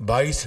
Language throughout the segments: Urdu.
22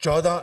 14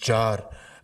4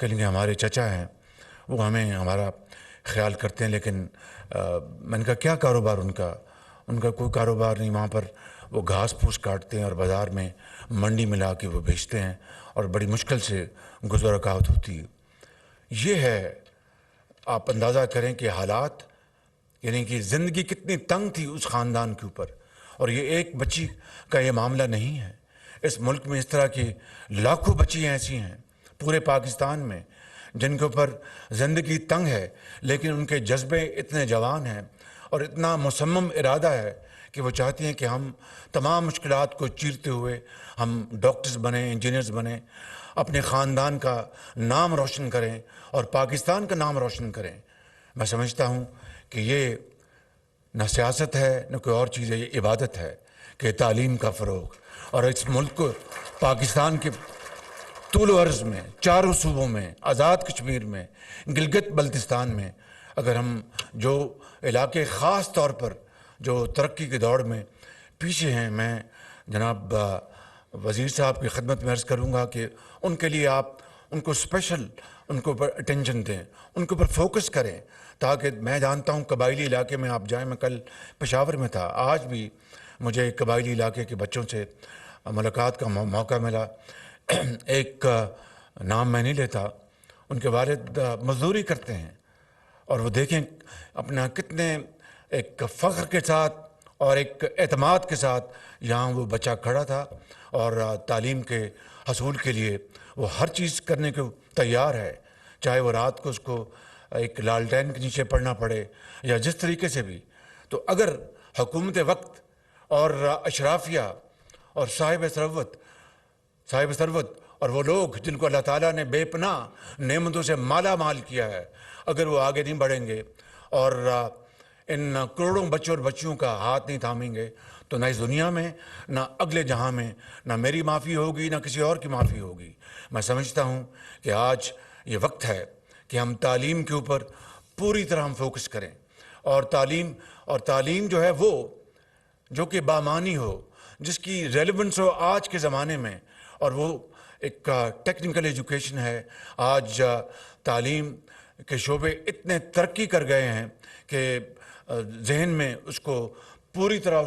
کہیں گے ہمارے چچا ہیں وہ ہمیں ہمارا خیال کرتے ہیں، لیکن میں نے کہا کیا کاروبار ان کا کوئی کاروبار نہیں، وہاں پر وہ گھاس پھوس کاٹتے ہیں اور بازار میں منڈی میں لا کے وہ بیچتے ہیں اور بڑی مشکل سے گزر بسر ہوتی ہے۔ یہ ہے، آپ اندازہ کریں کہ حالات، یعنی کہ زندگی کتنی تنگ تھی اس خاندان کے اوپر، اور یہ ایک بچی کا یہ معاملہ نہیں ہے، اس ملک میں اس طرح کی لاکھوں بچیاں ایسی ہیں پورے پاکستان میں جن کے اوپر زندگی تنگ ہے، لیکن ان کے جذبے اتنے جوان ہیں اور اتنا مصمم ارادہ ہے کہ وہ چاہتی ہیں کہ ہم تمام مشکلات کو چیرتے ہوئے ہم ڈاکٹرز بنیں، انجینئرز بنیں، اپنے خاندان کا نام روشن کریں اور پاکستان کا نام روشن کریں۔ میں سمجھتا ہوں کہ یہ نہ سیاست ہے نہ کوئی اور چیز ہے، یہ عبادت ہے کہ تعلیم کا فروغ، اور اس ملک کو، پاکستان کے طول و عرض میں، چاروں صوبوں میں، آزاد کشمیر میں، گلگت بلتستان میں، اگر ہم جو علاقے خاص طور پر جو ترقی کی دوڑ میں پیچھے ہیں، میں جناب وزیر صاحب کی خدمت میں عرض کروں گا کہ ان کے لیے آپ ان کو اسپیشل ان کے اوپر اٹینشن دیں، ان کے اوپر فوکس کریں، تاکہ میں جانتا ہوں قبائلی علاقے میں آپ جائیں، میں کل پشاور میں تھا، آج بھی مجھے قبائلی علاقے کے بچوں سے ملاقات کا موقع ملا۔ ایک نام میں نہیں لیتا، ان کے والد مزدوری کرتے ہیں، اور وہ دیکھیں اپنا کتنے ایک فخر کے ساتھ اور ایک اعتماد کے ساتھ یہاں وہ بچہ کھڑا تھا، اور تعلیم کے حصول کے لیے وہ ہر چیز کرنے کو تیار ہے، چاہے وہ رات کو اس کو ایک لالٹین کے نیچے پڑھنا پڑے یا جس طریقے سے بھی۔ تو اگر حکومت وقت اور اشرافیہ اور صاحب ثروت اور وہ لوگ جن کو اللہ تعالیٰ نے بے پناہ نعمتوں سے مالا مال کیا ہے، اگر وہ آگے نہیں بڑھیں گے اور ان کروڑوں بچوں اور بچیوں کا ہاتھ نہیں تھامیں گے، تو نہ اس دنیا میں نہ اگلے جہاں میں نہ میری معافی ہوگی نہ کسی اور کی معافی ہوگی۔ میں سمجھتا ہوں کہ آج یہ وقت ہے کہ ہم تعلیم کے اوپر پوری طرح ہم فوکس کریں، اور تعلیم جو ہے وہ جو کہ بامانی ہو، جس کی ریلیونس ہو آج کے زمانے میں، اور وہ ایک ٹیکنیکل ایجوکیشن ہے۔ آج تعلیم کے شعبے اتنے ترقی کر گئے ہیں کہ ذہن میں اس کو پوری طرح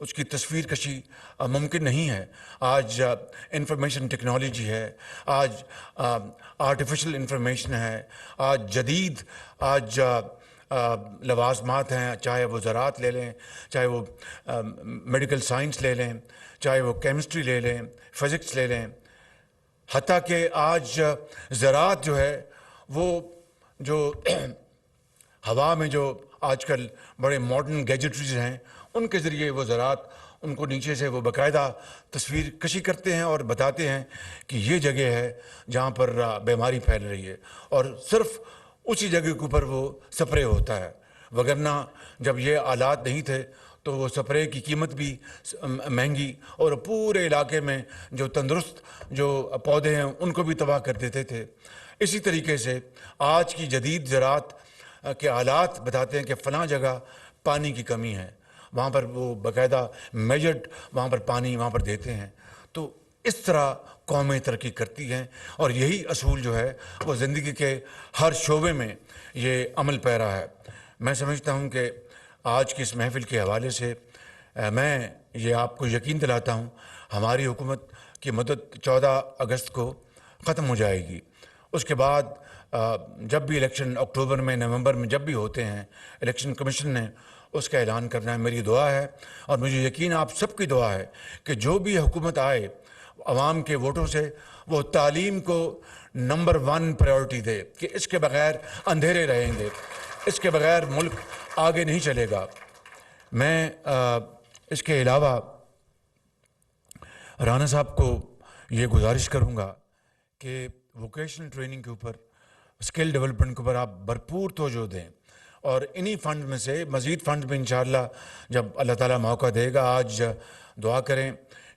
اس کی تصویر کشی ممکن نہیں ہے۔ آج انفارمیشن ٹیکنالوجی ہے، آج آرٹیفیشل انفارمیشن ہے، آج لوازمات ہیں، چاہے وہ زراعت لے لیں، چاہے وہ میڈیکل سائنس لے لیں، چاہے وہ کیمسٹری لے لیں، فزکس لے لیں، حتیٰ کہ آج زراعت جو ہے وہ جو ہوا میں جو آج کل بڑے ماڈرن گیجٹریز ہیں، ان کے ذریعے وہ زراعت ان کو نیچے سے وہ باقاعدہ تصویر کشی کرتے ہیں اور بتاتے ہیں کہ یہ جگہ ہے جہاں پر بیماری پھیل رہی ہے، اور صرف اسی جگہ کے اوپر وہ سپرے ہوتا ہے، وگرنہ جب یہ آلات نہیں تھے تو وہ سپرے کی قیمت بھی مہنگی، اور پورے علاقے میں جو تندرست جو پودے ہیں ان کو بھی تباہ کر دیتے تھے۔ اسی طریقے سے آج کی جدید زراعت کے آلات بتاتے ہیں کہ فلاں جگہ پانی کی کمی ہے، وہاں پر وہ باقاعدہ میجرڈ وہاں پر پانی وہاں پر دیتے ہیں۔ تو اس طرح قومیں ترقی کرتی ہیں، اور یہی اصول جو ہے وہ زندگی کے ہر شعبے میں یہ عمل پیرا ہے۔ میں سمجھتا ہوں کہ آج کی اس محفل کے حوالے سے میں یہ آپ کو یقین دلاتا ہوں، ہماری حکومت کی مدت 14 اگست کو ختم ہو جائے گی۔ اس کے بعد جب بھی الیکشن اکتوبر میں نومبر میں جب بھی ہوتے ہیں، الیکشن کمیشن نے اس کا اعلان کرنا ہے۔ میری دعا ہے اور مجھے یقین آپ سب کی دعا ہے کہ جو بھی حکومت آئے عوام کے ووٹوں سے، وہ تعلیم کو نمبر 1 پرائیورٹی دے، کہ اس کے بغیر اندھیرے رہیں گے، اس کے بغیر ملک آگے نہیں چلے گا۔ میں اس کے علاوہ رانا صاحب کو یہ گزارش کروں گا کہ ووکیشنل ٹریننگ کے اوپر، اسکل ڈیولپمنٹ کے اوپر آپ بھرپور توجہ دیں، اور انہی فنڈ میں سے مزید فنڈ میں انشاءاللہ جب اللہ تعالیٰ موقع دے گا، آج دعا کریں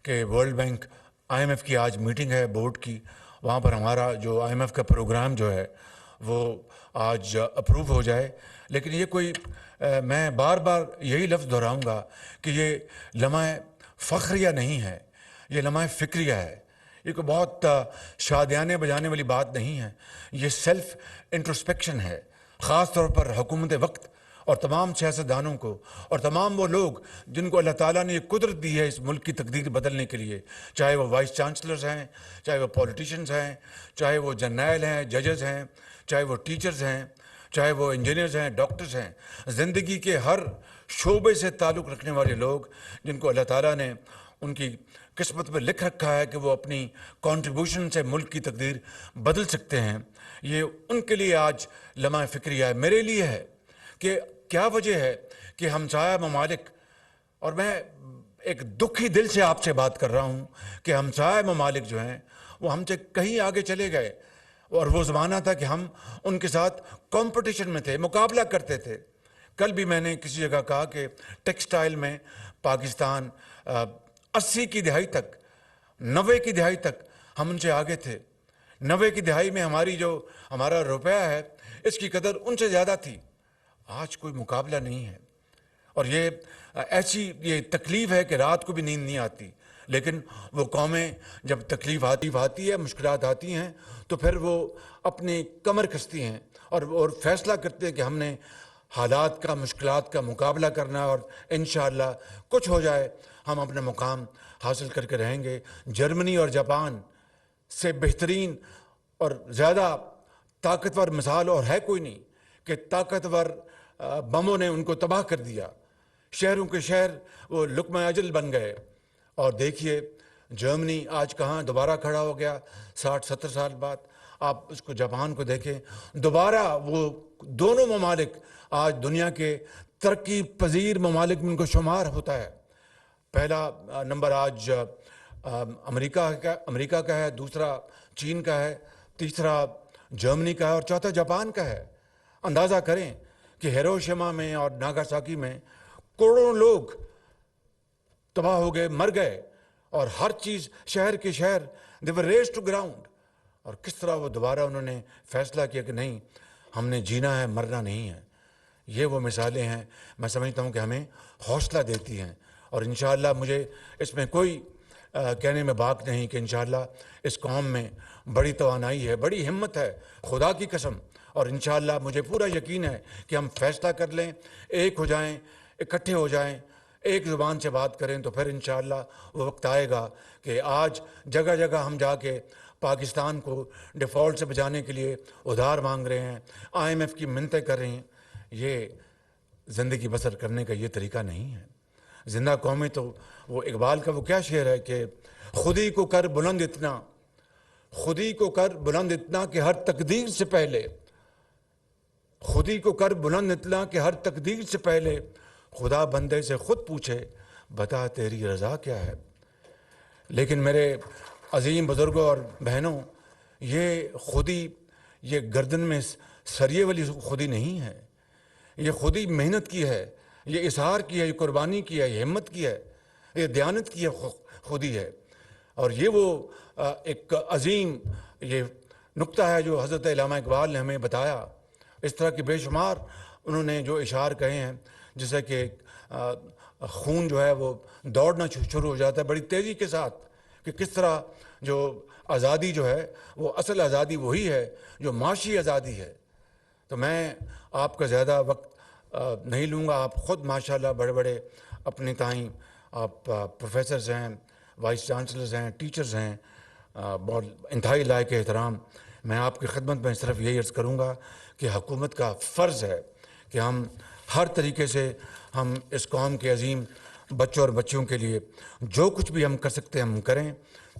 کہ ورلڈ بینک IMF کی آج میٹنگ ہے بورڈ کی، وہاں پر ہمارا جو IMF کا پروگرام جو ہے وہ آج اپروو ہو جائے۔ لیکن یہ کوئی میں بار بار یہی لفظ دہراؤں گا کہ یہ لمحہ فخریہ نہیں ہے، یہ لمحہ فکریہ ہے۔ یہ کوئی بہت شادیانے بجانے والی بات نہیں ہے، یہ سیلف انٹروسپیکشن ہے، خاص طور پر حکومت وقت اور تمام سیاستدانوں کو اور تمام وہ لوگ جن کو اللہ تعالیٰ نے یہ قدرت دی ہے اس ملک کی تقدیر بدلنے کے لیے، چاہے وہ وائس چانسلرز ہیں، چاہے وہ پولیٹیشنز ہیں، چاہے وہ جرنیل ہیں، ججز ہیں، چاہے وہ ٹیچرز ہیں، چاہے وہ انجینئرز ہیں، ڈاکٹرز ہیں، زندگی کے ہر شعبے سے تعلق رکھنے والے لوگ جن کو اللہ تعالیٰ نے ان کی قسمت میں لکھ رکھا ہے کہ وہ اپنی کنٹریبیوشن سے ملک کی تقدیر بدل سکتے ہیں، یہ ان کے لیے آج لمحہ فکریہ ہے، میرے لیے ہے کہ کیا وجہ ہے کہ ہمسایہ ممالک، اور میں ایک دکھی دل سے آپ سے بات کر رہا ہوں کہ ہمسایہ ممالک جو ہیں وہ ہم سے کہیں آگے چلے گئے، اور وہ زمانہ تھا کہ ہم ان کے ساتھ کمپٹیشن میں تھے، مقابلہ کرتے تھے۔ کل بھی میں نے کسی جگہ کہا کہ ٹیکسٹائل میں پاکستان 80 کی دہائی تک، 90 کی دہائی تک ہم ان سے آگے تھے۔ 90 کی دہائی میں ہمارا روپیہ ہے، اس کی قدر ان سے زیادہ تھی۔ آج کوئی مقابلہ نہیں ہے، اور یہ ایسی تکلیف ہے کہ رات کو بھی نیند نہیں آتی، لیکن وہ قومیں جب تکلیف آتی ہے، مشکلات آتی ہیں، تو پھر وہ اپنی کمر کستی ہیں اور فیصلہ کرتے ہیں کہ ہم نے حالات کا، مشکلات کا مقابلہ کرنا، اور انشاءاللہ کچھ ہو جائے ہم اپنا مقام حاصل کر کے رہیں گے۔ جرمنی اور جاپان سے بہترین اور زیادہ طاقتور مثال اور ہے کوئی نہیں کہ طاقتور بموں نے ان کو تباہ کر دیا، شہروں کے شہر وہ لقمہ اجل بن گئے۔ اور دیکھیے جرمنی آج کہاں دوبارہ کھڑا ہو گیا 60-70 سال بعد۔ آپ اس کو جاپان کو دیکھیں، دوبارہ وہ دونوں ممالک آج دنیا کے ترقی پذیر ممالک میں ان کو شمار ہوتا ہے۔ پہلا نمبر آج امریکہ کا ہے، دوسرا چین کا ہے، تیسرا جرمنی کا ہے، اور چوتھا جاپان کا ہے۔ اندازہ کریں کہ ہیروشیما میں اور ناگاساکی میں کروڑوں لوگ تباہ ہو گئے، مر گئے، اور ہر چیز شہر کے شہر they were razed to ground۔ اور کس طرح وہ دوبارہ انہوں نے فیصلہ کیا کہ نہیں، ہم نے جینا ہے، مرنا نہیں ہے۔ یہ وہ مثالیں ہیں، میں سمجھتا ہوں کہ ہمیں حوصلہ دیتی ہیں، اور انشاءاللہ مجھے اس میں کوئی کہنے میں باک نہیں کہ انشاءاللہ اس قوم میں بڑی توانائی ہے، بڑی ہمت ہے، خدا کی قسم، اور انشاءاللہ مجھے پورا یقین ہے کہ ہم فیصلہ کر لیں، ایک ہو جائیں، اکٹھے ہو جائیں، ایک زبان سے بات کریں، تو پھر انشاءاللہ وہ وقت آئے گا کہ آج جگہ جگہ ہم جا کے پاکستان کو ڈیفالٹ سے بچانے کے لیے ادھار مانگ رہے ہیں، IMF کی منتیں کر رہے ہیں۔ یہ زندگی بسر کرنے کا یہ طریقہ نہیں ہے۔ زندہ قومیں تو وہ اقبال کا وہ کیا شعر ہے کہ خودی کو کر بلند اتنا، خودی کو کر بلند اتنا کہ ہر تقدیر سے پہلے، خودی کو کر بلند اتنا کہ ہر تقدیر سے پہلے خدا بندے سے خود پوچھے بتا تیری رضا کیا ہے۔ لیکن میرے عظیم بزرگوں اور بہنوں، یہ خودی، یہ گردن میں سریے والی خودی نہیں ہے، یہ خودی محنت کی ہے، یہ اظہار کی ہے، یہ قربانی کی ہے، یہ ہمت کی ہے، یہ دیانت کی ہے خودی ہے۔ اور یہ وہ ایک عظیم یہ نقطہ ہے جو حضرت علامہ اقبال نے ہمیں بتایا۔ اس طرح کے بے شمار انہوں نے جو اشعار کہے ہیں، جیسے کہ خون جو ہے وہ دوڑنا شروع ہو جاتا ہے بڑی تیزی کے ساتھ، کہ کس طرح جو آزادی جو ہے وہ اصل آزادی وہی ہے جو معاشی آزادی ہے۔ تو میں آپ کا زیادہ وقت نہیں لوں گا، آپ خود ماشاءاللہ بڑے بڑے اپنے تائیں آپ پروفیسرز ہیں، وائس چانسلرز ہیں، ٹیچرز ہیں، بہت انتہائی لائق احترام۔ میں آپ کی خدمت میں صرف یہی عرض کروں گا کہ حکومت کا فرض ہے کہ ہم ہر طریقے سے ہم اس قوم کے عظیم بچوں اور بچیوں کے لیے جو کچھ بھی ہم کر سکتے ہیں ہم کریں۔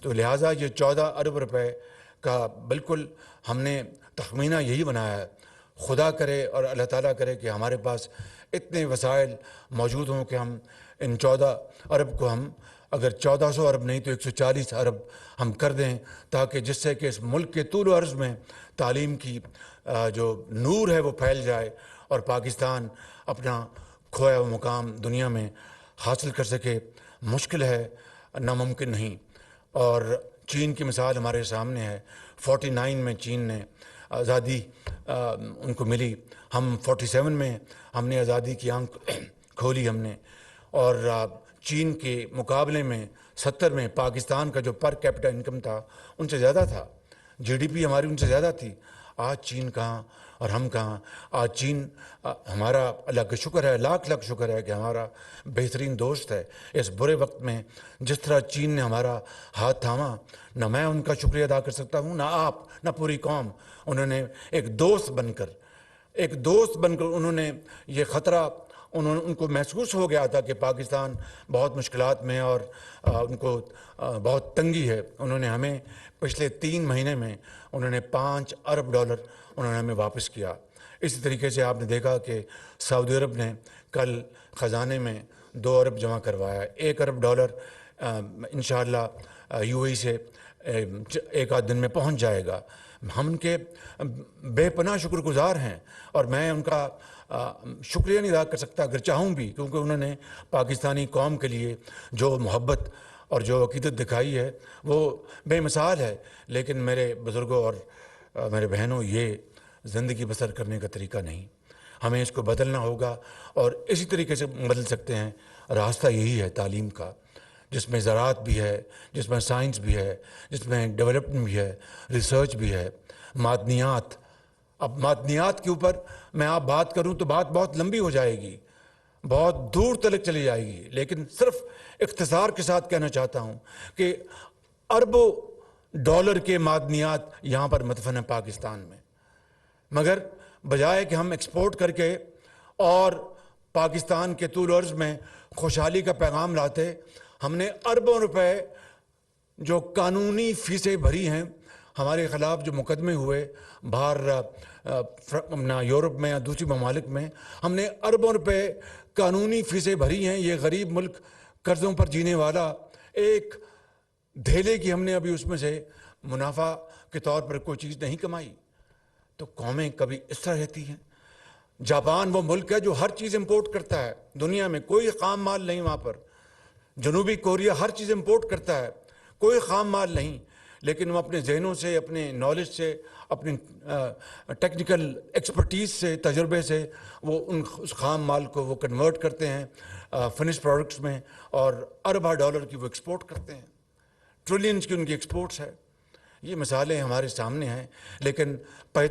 تو لہٰذا یہ 14 ارب روپے کا بالکل ہم نے تخمینہ یہی بنایا ہے۔ خدا کرے اور اللہ تعالیٰ کرے کہ ہمارے پاس اتنے وسائل موجود ہوں کہ ہم ان 14 ارب کو ہم اگر 1400 ارب نہیں تو 140 ارب ہم کر دیں، تاکہ جس سے کہ اس ملک کے طول و عرض میں تعلیم کی جو نور ہے وہ پھیل جائے، اور پاکستان اپنا کھویا ہوا مقام دنیا میں حاصل کر سکے۔ مشکل ہے، ناممکن نہیں۔ اور چین کی مثال ہمارے سامنے ہے، 49 میں چین نے آزادی ان کو ملی، ہم 47 میں ہم نے آزادی کی آنکھ کھولی ہم نے، اور چین کے مقابلے میں 70 میں پاکستان کا جو پر کیپٹا انکم تھا ان سے زیادہ تھا، جی ڈی پی ہماری ان سے زیادہ تھی۔ آج چین کہاں اور ہم کہاں؟ آج چین ہمارا اللہ کا شکر ہے، لاکھ لاکھ شکر ہے کہ ہمارا بہترین دوست ہے۔ اس برے وقت میں جس طرح چین نے ہمارا ہاتھ تھاما، نہ میں ان کا شکریہ ادا کر سکتا ہوں، نہ آپ، نہ پوری قوم۔ انہوں نے ایک دوست بن کر انہوں نے یہ خطرہ ان کو محسوس ہو گیا تھا کہ پاکستان بہت مشکلات میں اور ان کو بہت تنگی ہے۔ انہوں نے ہمیں پچھلے 3 مہینے میں انہوں نے $5 ارب انہوں نے ہمیں واپس کیا۔ اسی طریقے سے آپ نے دیکھا کہ سعودی عرب نے کل خزانے میں 2 ارب جمع کروایا، $1 ارب انشاءاللہ UAE سے ایک آدھ دن میں پہنچ جائے گا۔ ہم ان کے بے پناہ شکر گزار ہیں، اور میں ان کا شکریہ نہیں ادا کر سکتا اگر چاہوں بھی، کیونکہ انہوں نے پاکستانی قوم کے لیے جو محبت اور جو عقیدت دکھائی ہے وہ بے مثال ہے۔ لیکن میرے بزرگوں اور میرے بہنوں، یہ زندگی بسر کرنے کا طریقہ نہیں، ہمیں اس کو بدلنا ہوگا، اور اسی طریقے سے بدل سکتے ہیں۔ راستہ یہی ہے تعلیم کا، جس میں زراعت بھی ہے، جس میں سائنس بھی ہے، جس میں ڈیولپمنٹ بھی ہے، ریسرچ بھی ہے، معدنیات۔ اب معدنیات کے اوپر میں آپ بات کروں تو بات بہت لمبی ہو جائے گی، بہت دور تلک چلی جائے گی، لیکن صرف اختصار کے ساتھ کہنا چاہتا ہوں کہ اربوں ڈالر کے معدنیات یہاں پر مدفن ہیں پاکستان میں، مگر بجائے کہ ہم ایکسپورٹ کر کے اور پاکستان کے طول عرض میں خوشحالی کا پیغام لاتے، ہم نے اربوں روپے جو قانونی فیسیں بھری ہیں، ہمارے خلاف جو مقدمے ہوئے باہر یورپ میں یا دوسری ممالک میں، ہم نے اربوں روپے قانونی فیسیں بھری ہیں۔ یہ غریب ملک، قرضوں پر جینے والا، ایک دھیلے کی ہم نے ابھی اس میں سے منافع کے طور پر کوئی چیز نہیں کمائی۔ تو قومیں کبھی اس طرح رہتی ہیں۔ جاپان وہ ملک ہے جو ہر چیز امپورٹ کرتا ہے، دنیا میں کوئی خام مال نہیں وہاں پر۔ جنوبی کوریا ہر چیز امپورٹ کرتا ہے، کوئی خام مال نہیں، لیکن وہ اپنے ذہنوں سے، اپنے نالج سے، اپنی ٹیکنیکل ایکسپرٹیز سے، تجربے سے وہ اس خام مال کو وہ کنورٹ کرتے ہیں فنش پروڈکٹس میں، اور اربہ ڈالر کی وہ ایکسپورٹ کرتے ہیں، ٹریلینز کی ان کی ایکسپورٹس ہے۔ یہ مثالیں ہمارے سامنے ہیں، لیکن